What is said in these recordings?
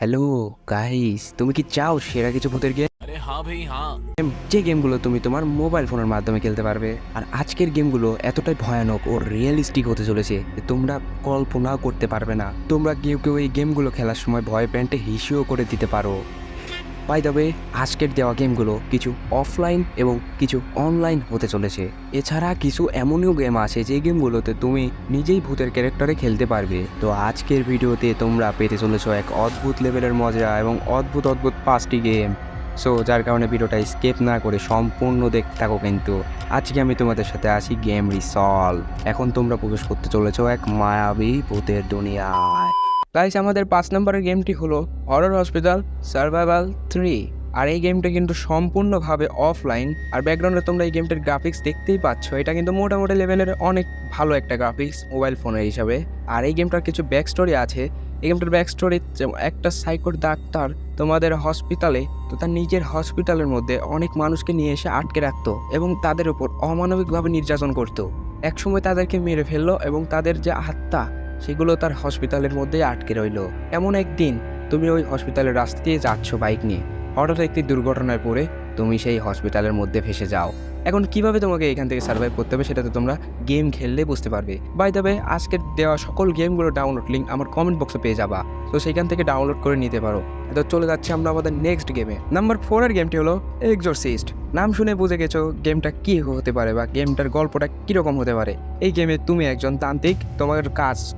Hello guys, তুমি কি চাও সেরা কিছু ভূতের গেম? अरे हाँ भाई हाँ। যে গেমগুলো তুমি তোমার মোবাইল ফোনের মাধ্যমে খেলতে পারবে। আর আজকের গেমগুলো এতটাই ভয়ানক ও রিয়েলিস্টিক হতে চলেছে যে তোমরা কল্পনা করতে পারবে না। তোমরা কেউ কেউ এই গেমগুলো খেলার সময় ভয় প্যান্টে হিসিও করে দিতে পারো। বাই দ্য ওয়ে, আজকের দেওয়া গেমগুলো কিছু অফলাইন এবং কিছু অনলাইন হতে চলেছে। এছাড়া কিছু এমনও গেম আছে যে গেমগুলোতে তুমি নিজেই ভূতের ক্যারেক্টারে খেলতে পারবে। তো আজকের ভিডিওতে তোমরা পেতে চলেছো এক অদ্ভুত লেভেলের মজা এবং অদ্ভুত অদ্ভুত 5টি গেম। সো যার কারণে ভিডিওটা স্কিপ না করে সম্পূর্ণ দেখতে থাকো। কিন্তু আজকে আমি তোমাদের সাথে আসি গেম রিসলভ। এখন তোমরা প্রবেশ করতে চলেছো এক মায়াবী ভূতের দুনিয়ায়। গাইস, আমাদের 5 নম্বরের গেমটি হলো হরর হসপিটাল সার্ভাইভাল 3। আর এই গেমটা কিন্তু সম্পূর্ণভাবে অফলাইন। আর ব্যাকগ্রাউন্ডে তোমরা এই গেমটার গ্রাফিক্স দেখতেই পাচ্ছ। এটা কিন্তু মোটামুটি লেভেলের অনেক ভালো একটা গ্রাফিক্স মোবাইল ফোনের হিসাবে। আর এই গেমটার কিছু ব্যাক স্টোরি আছে। এই গেমটার ব্যাক স্টোরি, একটা সাইকোর ডাক্তার তোমাদের হসপিটালে, তো তার নিজের হসপিটালের মধ্যে অনেক মানুষকে নিয়ে এসে আটকে রাখতো এবং তাদের উপর অমানবিকভাবে নির্যাতন করতো। একসময় তাদেরকে মেরে ফেললো এবং তাদের যে আত্মা সেগুলো তার হসপিটালের মধ্যেই আটকে রইল। এমন একদিন তুমি ওই হসপিটালের রাস্তা দিয়ে যাচ্ছ বাইক নিয়ে, হঠাৎ একটি দুর্ঘটনায় পড়ে তুমি সেই হসপিটালের মধ্যে ফেসে যাও। এখন কিভাবে তোমাকে এখান থেকে সার্ভাইভ করতে হবে সেটা তো তোমরা গেম খেললে বুঝতে পারবে। বাই দ্য ওয়ে, আজকের দেওয়া সকল গেমগুলো ডাউনলোড লিঙ্ক আমার কমেন্ট বক্সে পেয়ে যাবা। তো সেখান থেকে ডাউনলোড করে নিতে পারো। তো চলে যাচ্ছি আমরা আমাদের নেক্সট গেমে। নাম্বার 4 এর গেমটি হলো এক্সোরসিস্ট। নাম শুনে বুঝে গেছো গেমটা কি হতে পারে বা গেমটার গল্পটা কীরকম হতে পারে। এই গেমে তুমি একজন তান্ত্রিক।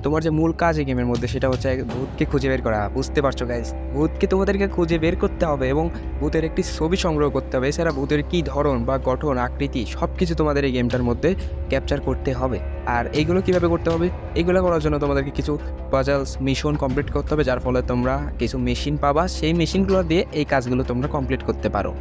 তোমার যে মূল কাজ এই গেমের মধ্যে সেটা হচ্ছে ভূতকে খুঁজে বের করা। বুঝতে পারছো গাইস, ভূতকে তোমাদেরকে খুঁজে বের করতে হবে এবং ভূতের একটি ছবি সংগ্রহ করতে হবে। এছাড়া ভূতের কী ধরন বা গঠন আকৃতি সব কিছু তোমাদের এই গেমটার মধ্যে ক্যাপচার করতে হবে। আর এইগুলো কিভাবে করতে হবে, এইগুলো করার জন্য তোমাদেরকে কিছু পাজলস মিশন কমপ্লিট করতে হবে, যার ফলে তোমরা কিছু মেশিন পাবা। সেই মেশিনগুলো দিয়ে এই কাজগুলো তোমরা কমপ্লিট করতে পারো।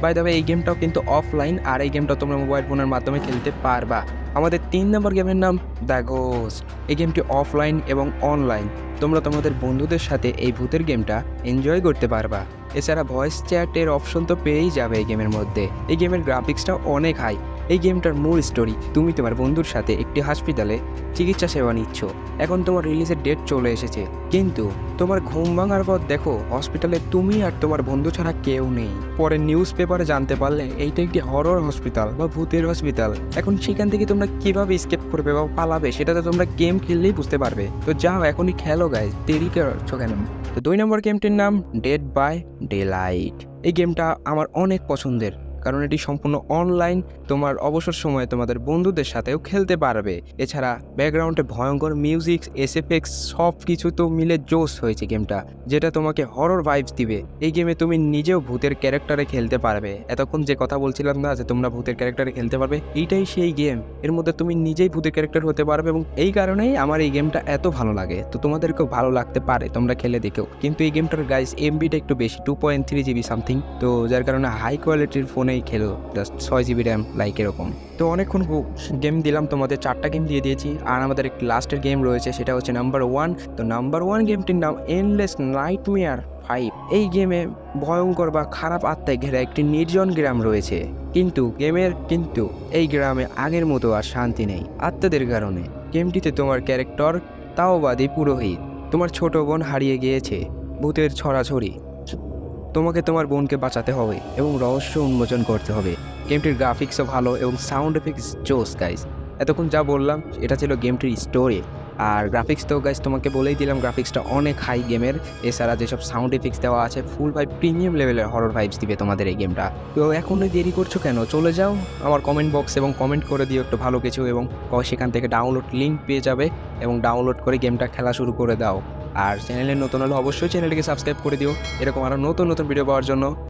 বাই দ্য ওয়ে, এই গেমটাও কিন্তু অফলাইন, আর এই গেমটা তোমরা মোবাইল ফোনের মাধ্যমে খেলতে পারবা। আমাদের 3 নম্বর গেমের নাম দ্য ঘোস্ট। এই গেমটি অফলাইন এবং অনলাইন। তোমরা তোমাদের বন্ধুদের সাথে এই ভূতের গেমটা এনজয় করতে পারবা। এছাড়া ভয়েস চ্যাটের অপশন তো পেয়েই যাবে এই গেমের মধ্যে। এই গেমের গ্রাফিক্সটা অনেক হাই। এই গেমটার মূল স্টোরি, তুমি তোমার বন্ধুর সাথে একটি হসপিটালে চিকিৎসা সেবা নিচ্ছ। এখন তোমার রিলিজের ডেট চলে এসেছে, কিন্তু তোমার ঘুম ভাঙার পর দেখো হসপিটালে তুমি আর তোমার বন্ধু ছাড়া কেউ নেই। পরে নিউজ পেপারে জানতে পারলে এইটা একটি হরর হসপিটাল বা ভূতের হসপিটাল। এখন সেখান থেকে তোমরা কিভাবে স্কেপ করবে বা পালাবে সেটা তো তোমরা গেম খেললেই বুঝতে পারবে। তো যাও এখনই খেলো গাইজ, দেরি করছো কেন? তো 2 নম্বর গেমটির নাম ডেড বাই ডে লাইট। এই গেমটা আমার অনেক পছন্দের, কারণ এটি সম্পূর্ণ অনলাইন। তোমার অবসর সময়ে তোমাদের বন্ধুদের সাথেও খেলতে পারবে। এছাড়া ব্যাকগ্রাউন্ডে ভয়ঙ্কর মিউজিক, এসএফএক্স সব কিছু তো মিলে জোস হয়েছে গেমটা, যেটা তোমাকে হরর ভাইবস দিবে। এই গেমে তুমি নিজেও ভূতের ক্যারেক্টারে খেলতে পারবে। এতক্ষণ যে কথা বলছিলাম না যে তোমরা ভূতের ক্যারেক্টারে খেলতে পারবে, এইটাই সেই গেম। এর মধ্যে তুমি নিজেই ভূতের ক্যারেক্টার হতে পারবে এবং এই কারণেই আমার এই গেমটা এত ভালো লাগে। তো তোমাদেরকেও ভালো লাগতে পারে, তোমরা খেলে দেখো। কিন্তু এই গেমটার গাইস এমবিটা একটু বেশি, 2.3 জিবি সামথিং। তো যার কারণে হাই কোয়ালিটির ফোনেই খেলো, জাস্ট 6 জিবি র্যাম লাইক এরকম। তো অনেকক্ষণ গেম দিলাম তোমাদের, 4টা গেম দিয়ে দিয়েছি। আর আমাদের একটি লাস্টের গেম রয়েছে, সেটা হচ্ছে নাম্বার 1। তো নাম্বার 1 গেমটির নাম এন্ডলেস নাইটমেয়ার 5। এই গেমে ভয়ঙ্কর বা খারাপ আত্মায় ঘেরা একটি নির্জন গ্রাম রয়েছে। কিন্তু এই গ্রামে আগের মতো আর শান্তি নেই আত্মাদের কারণে। গেমটিতে তোমার ক্যারেক্টার তাওবাদী পুরোহিত। তোমার ছোট বোন হারিয়ে গিয়েছে ভূতের ছড়াছড়ি। তোমাকে তোমার বোনকে বাঁচাতে হবে এবং রহস্য উন্মোচন করতে হবে। গেমটির গ্রাফিক্সও ভালো এবং সাউন্ড এফেক্টস জোস গাইস। এতক্ষণ যা বললাম এটা ছিল গেমটির স্টোরি। আর গ্রাফিক্স তো গাইস তোমাকে বলেই দিলাম, গ্রাফিক্সটা অনেক হাই গেমের। এছাড়া যেসব সাউন্ড এফেক্টস দেওয়া আছে ফুল ভাই প্রিমিয়াম লেভেলের হরর ভাইবস দিবে তোমাদের এই গেমটা। তো এখনই দেরি করছো কেন? চলে যাও আমার কমেন্ট বক্স এবং কমেন্ট করে দিও একটু ভালো কিছু, এবং সেখান থেকে ডাউনলোড লিঙ্ক পেয়ে যাবে এবং ডাউনলোড করে গেমটা খেলা শুরু করে দাও। আর চ্যানেলে নতুন হলে অবশ্যই চ্যানেলটিকে সাবস্ক্রাইব করে দিও এরকম আরও নতুন নতুন ভিডিও পাওয়ার জন্য।